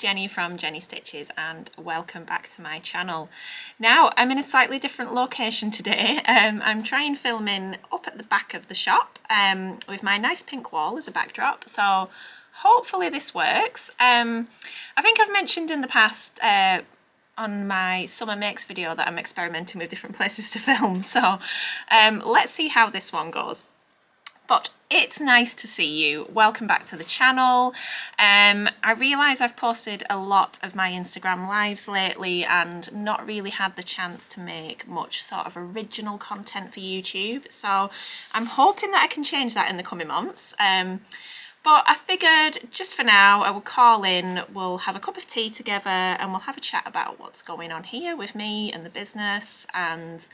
Jenny from Jenny Stitches and welcome back to my channel. Now I'm in a slightly different location today. I'm trying filming up at the back of the shop with my nice pink wall as a backdrop, so hopefully this works. I think I've mentioned in the past on my summer makes video that I'm experimenting with different places to film, so let's see how this one goes. But it's nice to see you. Welcome back to the channel. I realise I've posted a lot of my Instagram lives lately and not really had the chance to make much sort of original content for YouTube, so I'm hoping that I can change that in the coming months. But I figured just for now I will call in, we'll have a cup of tea together and we'll have a chat about what's going on here with me and the business and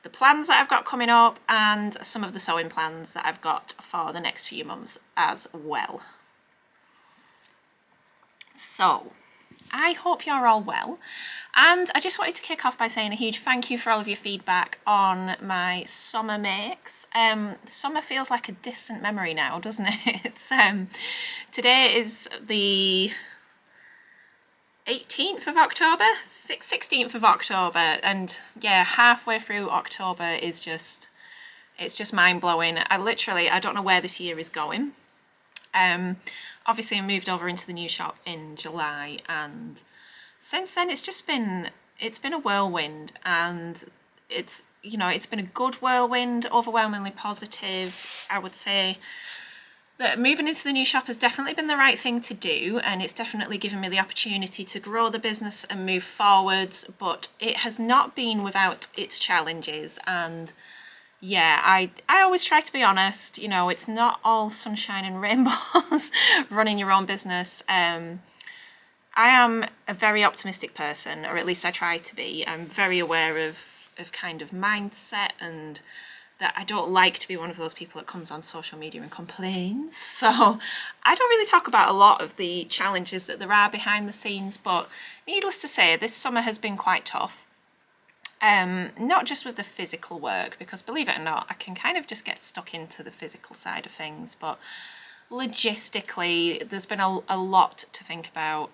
the plans that I've got coming up and some of the sewing plans that I've got for the next few months as well. So I hope you're all well, and I just wanted to kick off by saying a huge thank you for all of your feedback on my summer makes. Summer feels like a distant memory now, doesn't it? Today is the 18th of October, 16th of October, and yeah, halfway through October is just, it's just mind-blowing. I don't know where this year is going. Obviously I moved over into the new shop in July, and since then it's been a whirlwind, and it's been a good whirlwind, overwhelmingly positive. I would say that moving into the new shop has definitely been the right thing to do, and it's definitely given me the opportunity to grow the business and move forwards, but it has not been without its challenges. And yeah, I always try to be honest, it's not all sunshine and rainbows running your own business. I am a very optimistic person, or at least I try to be. I'm very aware of kind of mindset, and that I don't like to be one of those people that comes on social media and complains. So I don't really talk about a lot of the challenges that there are behind the scenes, but needless to say, this summer has been quite tough. Not just with the physical work, because believe it or not, I can kind of just get stuck into the physical side of things, but logistically, there's been a lot to think about,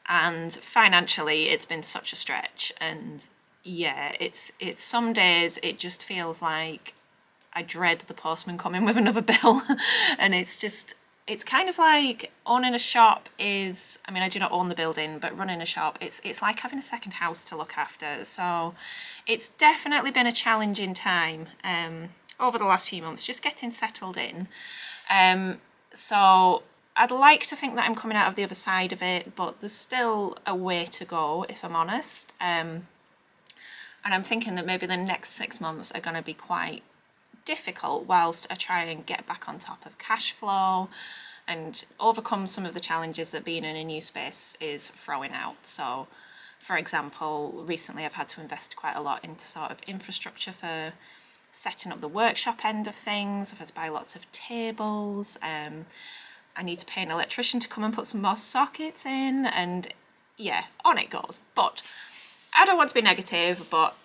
and financially, it's been such a stretch. And yeah, it's some days it just feels like I dread the postman coming with another bill. And it's kind of like owning a shop is, I mean, I do not own the building, but running a shop, it's like having a second house to look after. So it's definitely been a challenging time over the last few months, just getting settled in. So I'd like to think that I'm coming out of the other side of it, but there's still a way to go, if I'm honest. And I'm thinking that maybe the next 6 months are going to be quite difficult whilst I try and get back on top of cash flow and overcome some of the challenges that being in a new space is throwing out. So, for example, recently I've had to invest quite a lot into sort of infrastructure for setting up the workshop end of things. I've had to buy lots of tables. I need to pay an electrician to come and put some more sockets in, and yeah, on it goes. But I don't want to be negative, but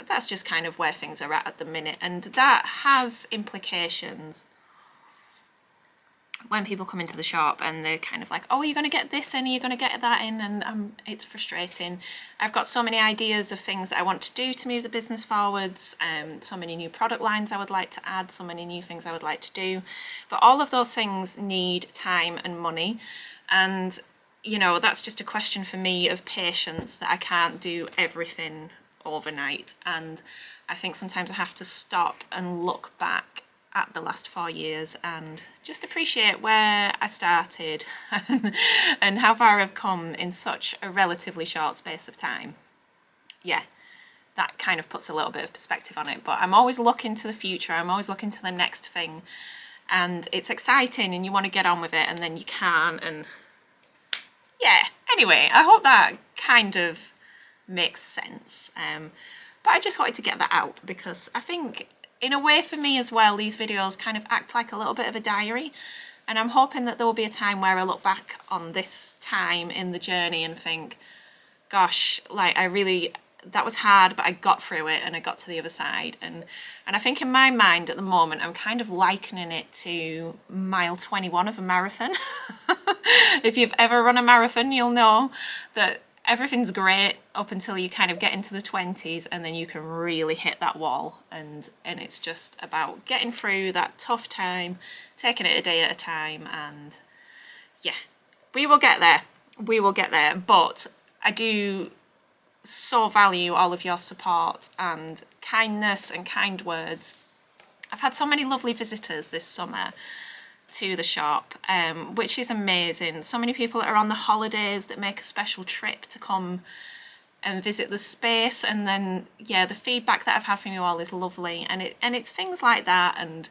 that's just kind of where things are at the minute, and that has implications when people come into the shop and they're kind of like, oh, are you going to get this in, are you going to get that in? And it's frustrating. I've got so many ideas of things that I want to do to move the business forwards, so many new product lines I would like to add, so many new things I would like to do, but all of those things need time and money, and that's just a question for me of patience, that I can't do everything overnight. And I think sometimes I have to stop and look back at the last 4 years and just appreciate where I started and how far I've come in such a relatively short space of time. Yeah, that kind of puts a little bit of perspective on it, but I'm always looking to the future. I'm always looking to the next thing, and it's exciting and you want to get on with it, and then you can't. And yeah, anyway, I hope that kind of makes sense. But I just wanted to get that out because I think in a way for me as well, these videos kind of act like a little bit of a diary, and I'm hoping that there will be a time where I look back on this time in the journey and think, gosh, like I really that was hard, but I got through it and I got to the other side. And I think in my mind at the moment, I'm kind of likening it to mile 21 of a marathon. If you've ever run a marathon, you'll know that everything's great up until you kind of get into the 20s, and then you can really hit that wall. And it's just about getting through that tough time, taking it a day at a time. And yeah, we will get there. We will get there. But I do so value all of your support and kindness and kind words. I've had so many lovely visitors this summer to the shop, which is amazing. So many people that are on the holidays that make a special trip to come and visit the space, and then yeah, the feedback that I've had from you all is lovely. And it's things like that, and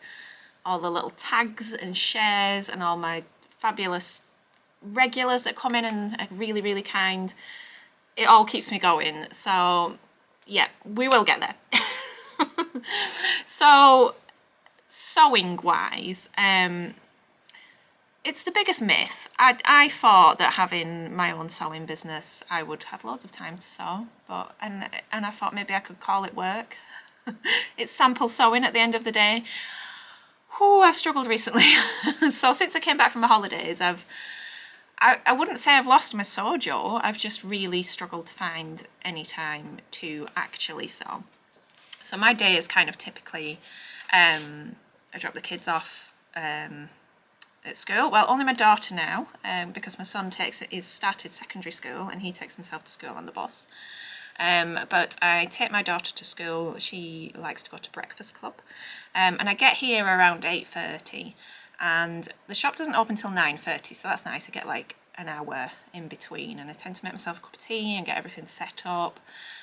all the little tags and shares, and all my fabulous regulars that come in and are really, really kind. It all keeps me going. So yeah, we will get there. So sewing wise, it's the biggest myth. I thought that having my own sewing business, I would have loads of time to sew, but and I thought maybe I could call it work. It's sample sewing at the end of the day. Whew, I've struggled recently. So since I came back from the holidays, I wouldn't say I've lost my sojo, I've just really struggled to find any time to actually sew. So my day is kind of typically, I drop the kids off at school. Well, only my daughter now, because my son is started secondary school and he takes himself to school on the bus. But I take my daughter to school. She likes to go to breakfast club, and I get here around 8:30. And the shop doesn't open till 9:30, so that's nice. I get like an hour in between, and I tend to make myself a cup of tea and get everything set up,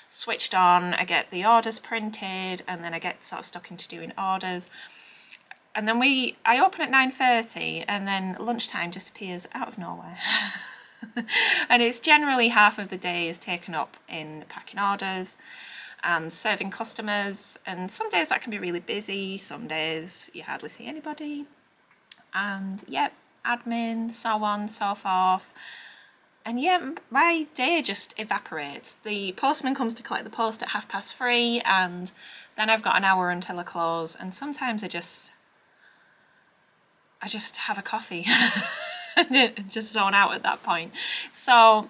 switched on. I get the orders printed, and then I get sort of stuck into doing orders. And then I open at 9:30, and then lunchtime just appears out of nowhere. And it's generally half of the day is taken up in packing orders and serving customers. And some days that can be really busy, some days you hardly see anybody. And yep, admin, so on, so forth. And yeah, my day just evaporates. The postman comes to collect the post at 3:30, and then I've got an hour until I close. And sometimes I just have a coffee and just zone out at that point. So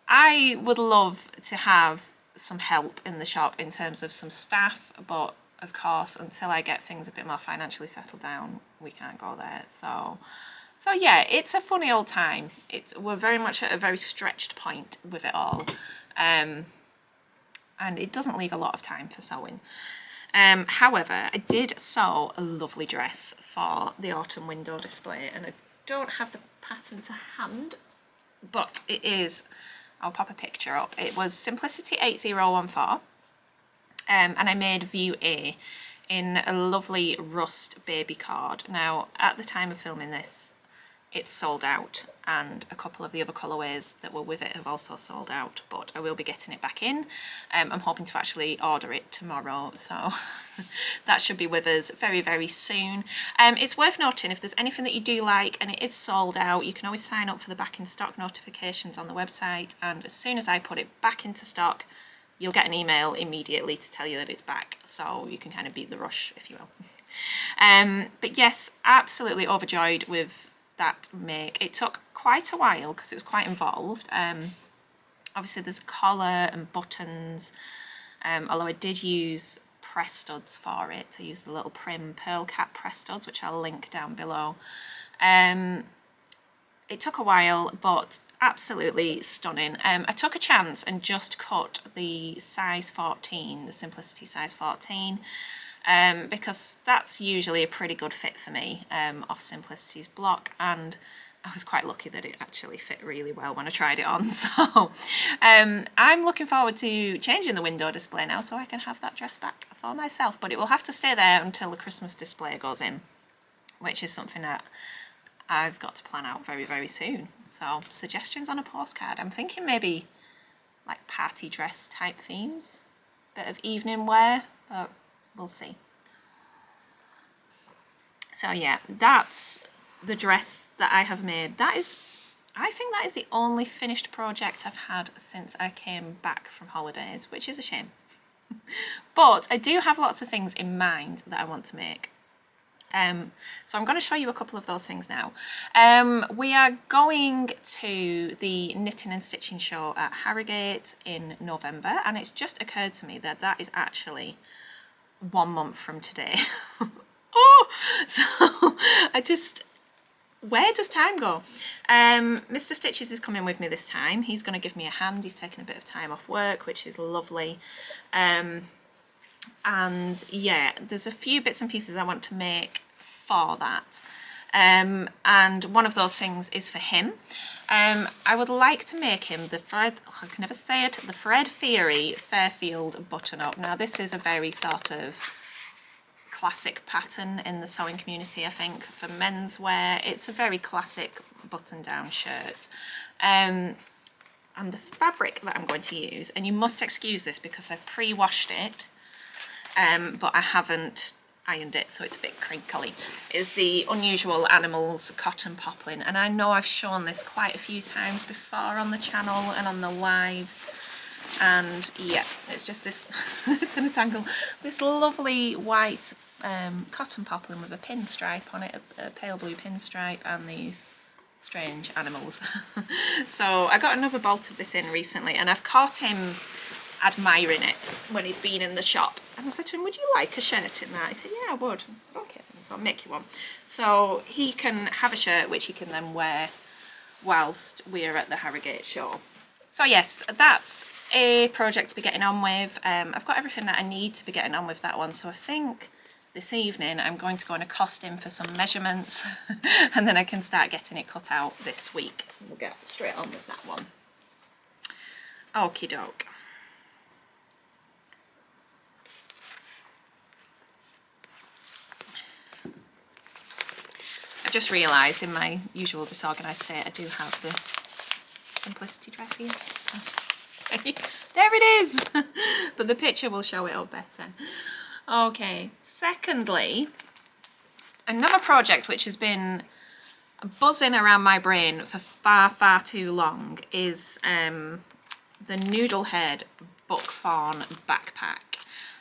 I would love to have some help in the shop in terms of some staff, but of course, until I get things a bit more financially settled down, we can't go there. So yeah, it's a funny old time. We're very much at a very stretched point with it all, and it doesn't leave a lot of time for sewing. However, I did sew a lovely dress for the autumn window display, and I don't have the pattern to hand, but it is, I'll pop a picture up. It was Simplicity 8014. And I made view A in a lovely rust baby cord. Now, at the time of filming this, it's sold out, and a couple of the other colourways that were with it have also sold out, but I will be getting it back in. I'm hoping to actually order it tomorrow, so that should be with us very, very soon. It's worth noting, if there's anything that you do like and it is sold out, you can always sign up for the back in stock notifications on the website, and as soon as I put it back into stock, you'll get an email immediately to tell you that it's back, so you can kind of beat the rush, if you will. But yes, absolutely overjoyed with that make. It took quite a while because it was quite involved. Obviously there's a collar and buttons, although I did use press studs for it. I used the little prim pearl cap press studs, which I'll link down below. It took a while, but absolutely stunning. I took a chance and just cut the size 14, the Simplicity size 14, because that's usually a pretty good fit for me off Simplicity's block, and I was quite lucky that it actually fit really well when I tried it on. So I'm looking forward to changing the window display now so I can have that dress back for myself, but it will have to stay there until the Christmas display goes in, which is something that I've got to plan out very, very soon. So suggestions on a postcard. I'm thinking maybe like party dress type themes, bit of evening wear, but we'll see. So yeah, that's the dress that I have made. That is I think that is the only finished project I've had since I came back from holidays, which is a shame. But I do have lots of things in mind that I want to make. So I'm going to show you a couple of those things now. We are going to the knitting and stitching show at Harrogate in November, and it's just occurred to me that that is actually 1 month from today. Oh, so where does time go? Mr. Stitches is coming with me this time. He's going to give me a hand. He's taking a bit of time off work, which is lovely. And yeah, there's a few bits and pieces I want to make for that. And one of those things is for him. I would like to make him the Fred, I can never say it, the Fred Theory Fairfield button-up. Now this is a very sort of classic pattern in the sewing community, I think, for menswear. It's a very classic button-down shirt. And the fabric that I'm going to use, and you must excuse this because I've pre-washed it, but I haven't ironed it, so it's a bit crinkly, is the Unusual Animals cotton poplin. And I know I've shown this quite a few times before on the channel and on the lives. And yeah, it's just this, it's in a tangle, this lovely white cotton poplin with a pinstripe on it, a pale blue pinstripe, and these strange animals. So I got another bolt of this in recently, and I've caught him admiring it when he's been in the shop. And I said to him, would you like a shirt in that? He said, yeah, I would. I said, okay, then, so I'll make you one. So he can have a shirt which he can then wear whilst we're at the Harrogate show. So yes, that's a project to be getting on with. I've got everything that I need to be getting on with that one. So I think this evening I'm going to go and accost him for some measurements and then I can start getting it cut out this week. We'll get straight on with that one. Okie doke. I've just realised in my usual disorganised state I do have the Simplicity dress here. There it is! But the picture will show it up better. Okay, secondly, another project which has been buzzing around my brain for far too long is the Noodlehead Buckthorn backpack.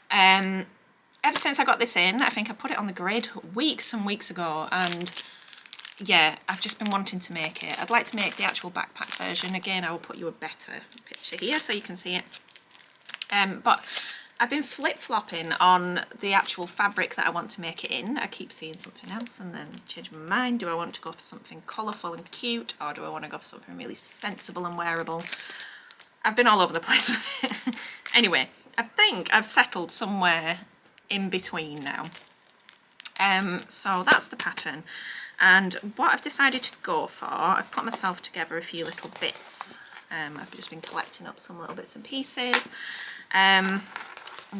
Ever since I got this in, I think I put it on the grid weeks and weeks ago, and yeah, I've just been wanting to make it. I'd like to make the actual backpack version. Again, I will put you a better picture here so you can see it. But I've been flip-flopping on the actual fabric that I want to make it in. I keep seeing something else and then change my mind. Do I want to go for something colourful and cute, or do I want to go for something really sensible and wearable? I've been all over the place with it. Anyway, I think I've settled somewhere in between now. So that's the pattern. And what I've decided to go for, I've put myself together a few little bits. I've just been collecting up some little bits and pieces. I'm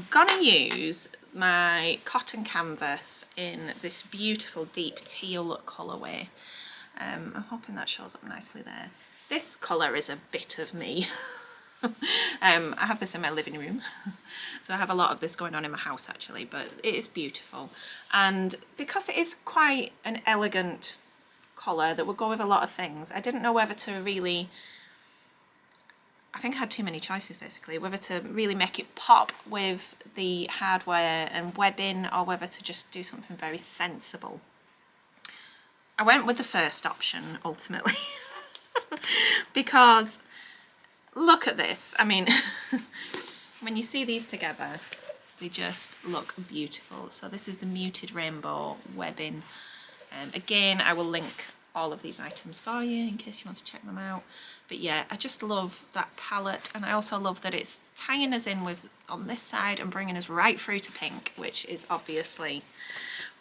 gonna use my cotton canvas in this beautiful deep teal colourway. I'm hoping that shows up nicely there. This colour is a bit of me. I have this in my living room, so I have a lot of this going on in my house actually, but it is beautiful. And because it is quite an elegant colour that will go with a lot of things, I didn't know whether to really, I think I had too many choices basically, whether to really make it pop with the hardware and webbing or whether to just do something very sensible. I went with the first option ultimately because look at this. I mean, when you see these together, they just look beautiful. So this is the muted rainbow webbing. Again, I will link all of these items for you in case you want to check them out. But yeah, I just love that palette, and I also love that it's tying us in with on this side and bringing us right through to pink, which is obviously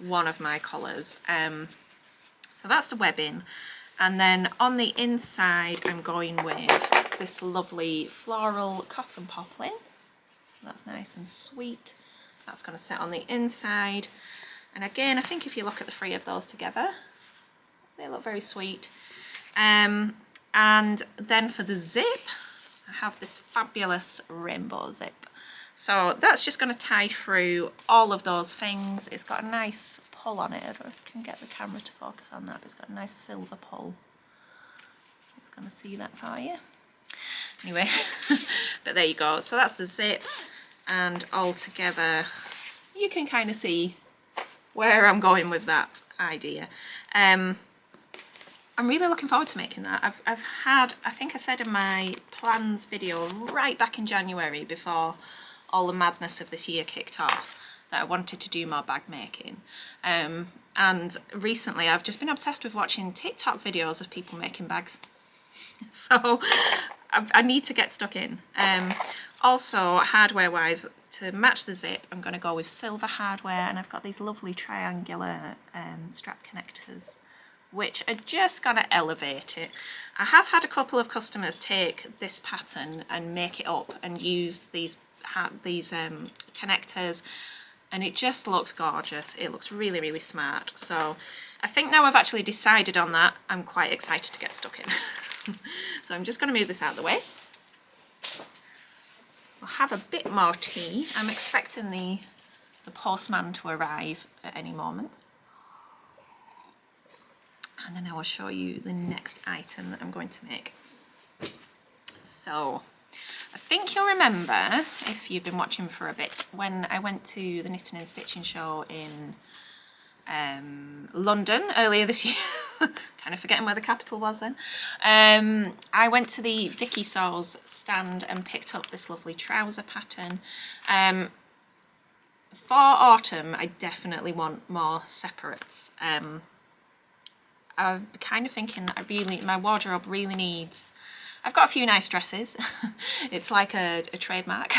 one of my colours. So that's the webbing. And then on the inside, I'm going with this lovely floral cotton poplin. So that's nice and sweet. That's going to sit on the inside. And again, I think if you look at the three of those together, they look very sweet. And then for the zip, I have this fabulous rainbow zip. So that's just going to tie through all of those things. It's got a nice pull on it. I don't know if I can get the camera to focus on that, but it's got a nice silver pull. it's going to see that for you. Anyway, but there you go. So that's the zip, and all together you can kind of see where I'm going with that idea. I'm really looking forward to making that. I've had, I think I said in my plans video right back in January, before all the madness of this year kicked off, that I wanted to do more bag making. And recently I've just been obsessed with watching TikTok videos of people making bags. So I need to get stuck in. Also, hardware wise, to match the zip, I'm going to go with silver hardware, and I've got these lovely triangular strap connectors, which are just going to elevate it. I have had a couple of customers take this pattern and make it up and use these connectors, and it just looks gorgeous. It looks really, really smart. So I think now I've actually decided on that, I'm quite excited to get stuck in. So I'm just going to move this out of the way. We'll have a bit more tea. I'm expecting the postman to arrive at any moment. And then I will show you the next item that I'm going to make. So I think you'll remember, if you've been watching for a bit, when I went to the Knitting and Stitching show in London earlier this year, kind of forgetting where the capital was then, I went to the Vikisews stand and picked up this lovely trouser pattern. For autumn, I definitely want more separates. I'm kind of thinking that my wardrobe really needs, I've got a few nice dresses, it's like a trademark,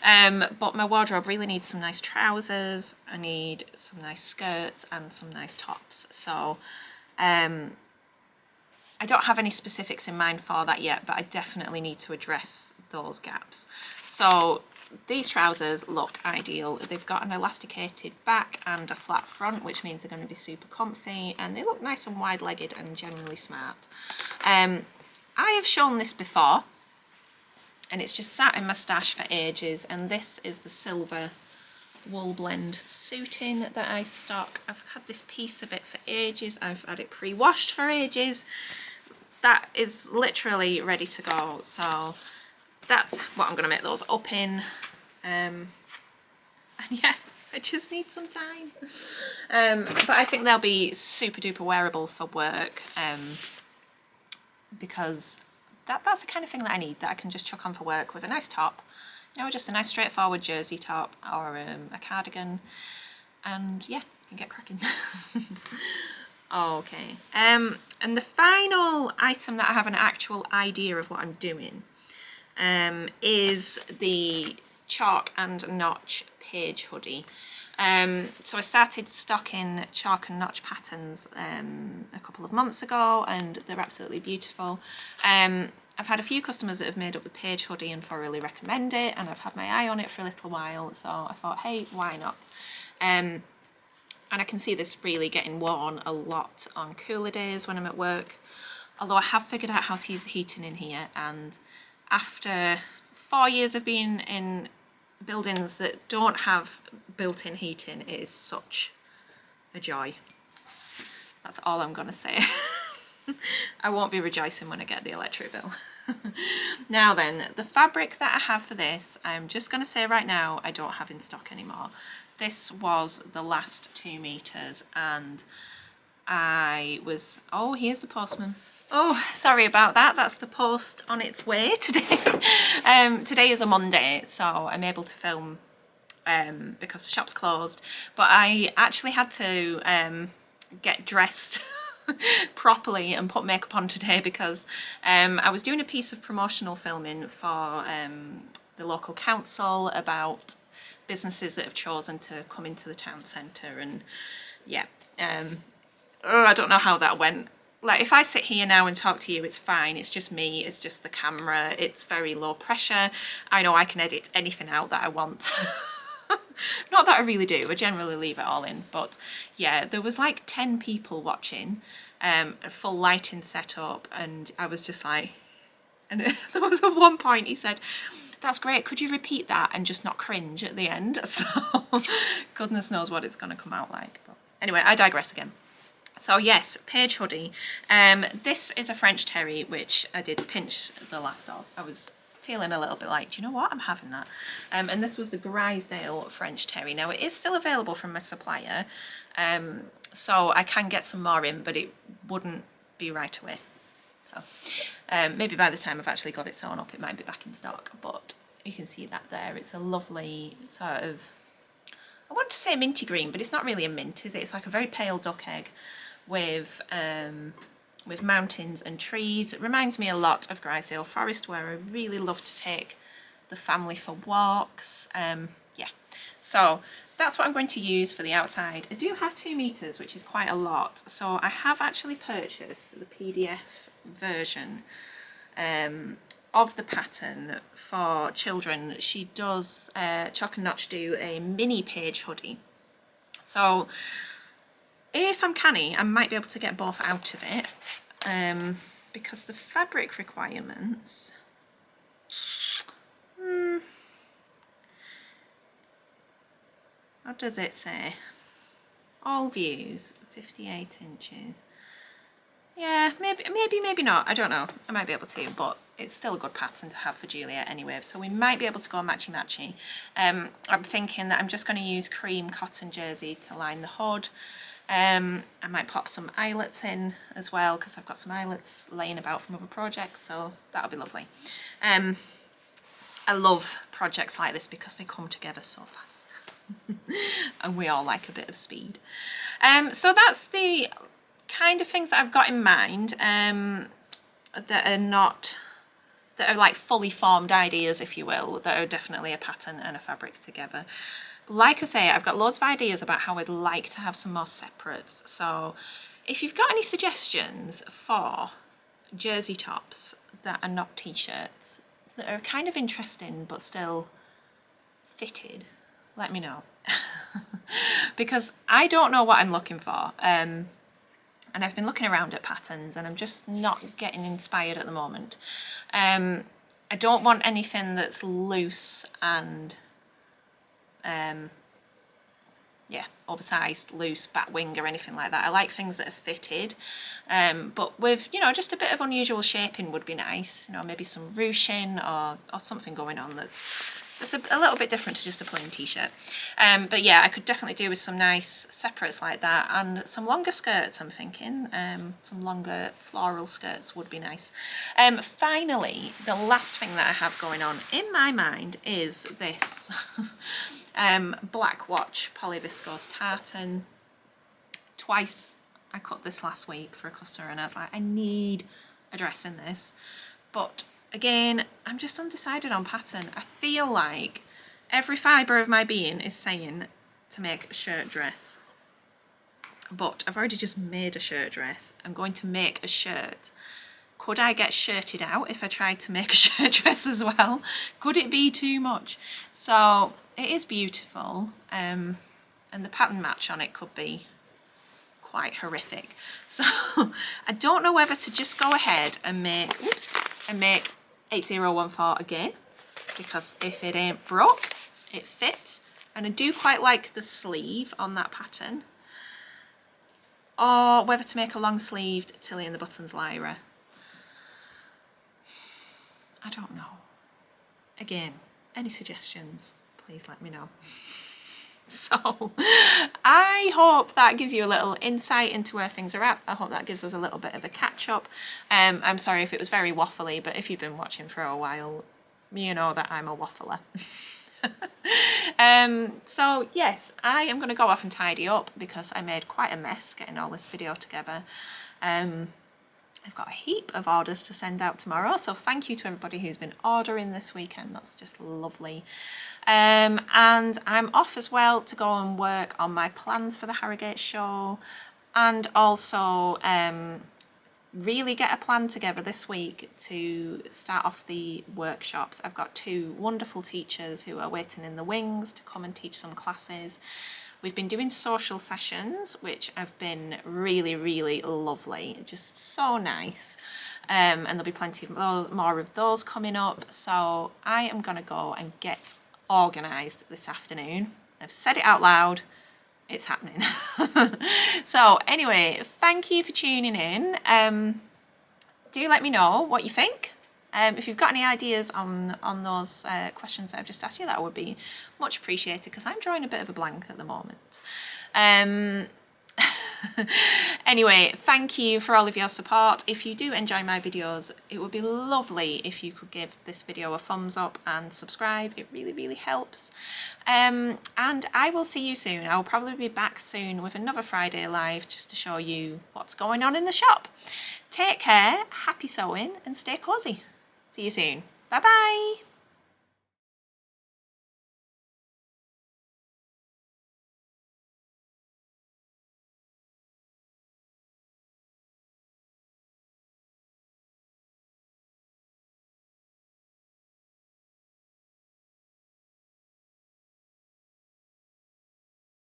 but my wardrobe really needs some nice trousers, I need some nice skirts and some nice tops. So I don't have any specifics in mind for that yet, but I definitely need to address those gaps. So these trousers look ideal. They've got an elasticated back and a flat front, which means they're going to be super comfy, and they look nice and wide-legged and generally smart. I have shown this before, and it's just sat in my stash for ages, and this is the silver wool blend suiting that I stock. I've had this piece of it for ages. I've had it pre-washed for ages. That is literally ready to go. So that's what I'm going to make those up in. And yeah, I just need some time. But I think they'll be super duper wearable for work, because that's the kind of thing that I need, that I can just chuck on for work with a nice top, you know, just a nice straightforward jersey top or a cardigan, and yeah, you can get cracking. Okay, and the final item that I have an actual idea of what I'm doing is the chalk and notch page hoodie. So I started stocking chalk and notch patterns a couple of months ago, and they're absolutely beautiful. I've had a few customers that have made up the page hoodie and thoroughly recommend it, and I've had my eye on it for a little while, so I thought, hey, why not? And I can see this really getting worn a lot on cooler days when I'm at work, although I have figured out how to use the heating in here, and after 4 years of being in buildings that don't have built-in heating, it is such a joy. That's all I'm gonna say. I won't be rejoicing when I get the electric bill. Now then, the fabric that I have for this, I'm just gonna say right now, I don't have in stock anymore. This was the last 2 meters, and I was, oh, here's the postman. Oh, sorry about that. That's the post on its way today. Today is a Monday, so I'm able to film because the shop's closed. But I actually had to get dressed properly and put makeup on today because I was doing a piece of promotional filming for the local council about businesses that have chosen to come into the town centre, and yeah, I don't know how that went. Like, if I sit here now and talk to you, it's fine. It's just me. It's just the camera. It's very low pressure. I know I can edit anything out that I want. Not that I really do. I generally leave it all in. But yeah, there was like 10 people watching, a full lighting setup, and I was just like, and there was at one point he said, "That's great. Could you repeat that and just not cringe at the end?" So goodness knows what it's going to come out like. But anyway, I digress again. So yes, Page hoodie. This is a French terry, which I did pinch the last of. I was feeling a little bit like, do you know what, I'm having that. And this was the Grisdale French terry. Now it is still available from my supplier, so I can get some more in, but it wouldn't be right away. So maybe by the time I've actually got it sewn up, it might be back in stock, but you can see that there. It's a lovely sort of, I want to say minty green, but it's not really a mint, is it? It's like a very pale duck egg with mountains and trees. It reminds me a lot of Grisdale Forest, where I really love to take the family for walks. Yeah, so that's what I'm going to use for the outside. I do have 2 meters, which is quite a lot. So I have actually purchased the PDF version of the pattern for children. She does, Chalk and Notch do a mini Page hoodie. So if I'm canny, I might be able to get both out of it, because the fabric requirements, what does it say? All views, 58 inches. Yeah, maybe not, I don't know. I might be able to, but it's still a good pattern to have for Juliet anyway, so we might be able to go matchy-matchy. I'm thinking that I'm just going to use cream cotton jersey to line the hood. I might pop some eyelets in as well, because I've got some eyelets laying about from other projects, so that'll be lovely. I love projects like this because they come together so fast. And we all like a bit of speed. So that's the kind of things that I've got in mind, that are like fully formed ideas, if you will, that are definitely a pattern and a fabric together. Like I say, I've got loads of ideas about how I'd like to have some more separates. So if you've got any suggestions for jersey tops that are not t-shirts, that are kind of interesting but still fitted, let me know. Because I don't know what I'm looking for. And I've been looking around at patterns and I'm just not getting inspired at the moment. I don't want anything that's loose and yeah, oversized, loose bat wing or anything like that. I like things that are fitted, but with, you know, just a bit of unusual shaping would be nice. You know, maybe some ruching or something going on that's a little bit different to just a plain t-shirt. But yeah, I could definitely do with some nice separates like that, and some longer skirts, I'm thinking. Some longer floral skirts would be nice. Finally, the last thing that I have going on in my mind is this Black Watch polyviscose tartan. Twice I cut this last week for a customer and I was like, I need a dress in this. But again, I'm just undecided on pattern. I feel like every fibre of my being is saying to make a shirt dress. But I've already just made a shirt dress. I'm going to make a shirt. Could I get shirted out if I tried to make a shirt dress as well? Could it be too much? So it is beautiful, and the pattern match on it could be quite horrific. So I don't know whether to just go ahead and make 8014 again, because if it ain't broke, it fits. And I do quite like the sleeve on that pattern. Or whether to make a long sleeved Tilly and the Buttons Lyra. I don't know. Again, any suggestions, please let me know. So I hope that gives you a little insight into where things are at. I hope that gives us a little bit of a catch up. I'm sorry if it was very waffly, but if you've been watching for a while, you know that I'm a waffler. So yes, I am going to go off and tidy up because I made quite a mess getting all this video together. I've got a heap of orders to send out tomorrow, so thank you to everybody who's been ordering this weekend. That's just lovely. And I'm off as well to go and work on my plans for the Harrogate show, and also really get a plan together this week to start off the workshops. I've got 2 wonderful teachers who are waiting in the wings to come and teach some classes. We've been doing social sessions, which have been really, really lovely, just so nice. And there'll be plenty of more of those coming up. So I am going to go and get organised this afternoon. I've said it out loud. it's happening. So anyway, thank you for tuning in. Do let me know what you think. If you've got any ideas on those questions that I've just asked you, that would be much appreciated, because I'm drawing a bit of a blank at the moment. Anyway, thank you for all of your support. If you do enjoy my videos, it would be lovely if you could give this video a thumbs up and subscribe. It really, really helps. And I will see you soon. I'll probably be back soon with another Friday live just to show you what's going on in the shop. Take care, happy sewing, and stay cozy. See you soon. Bye bye.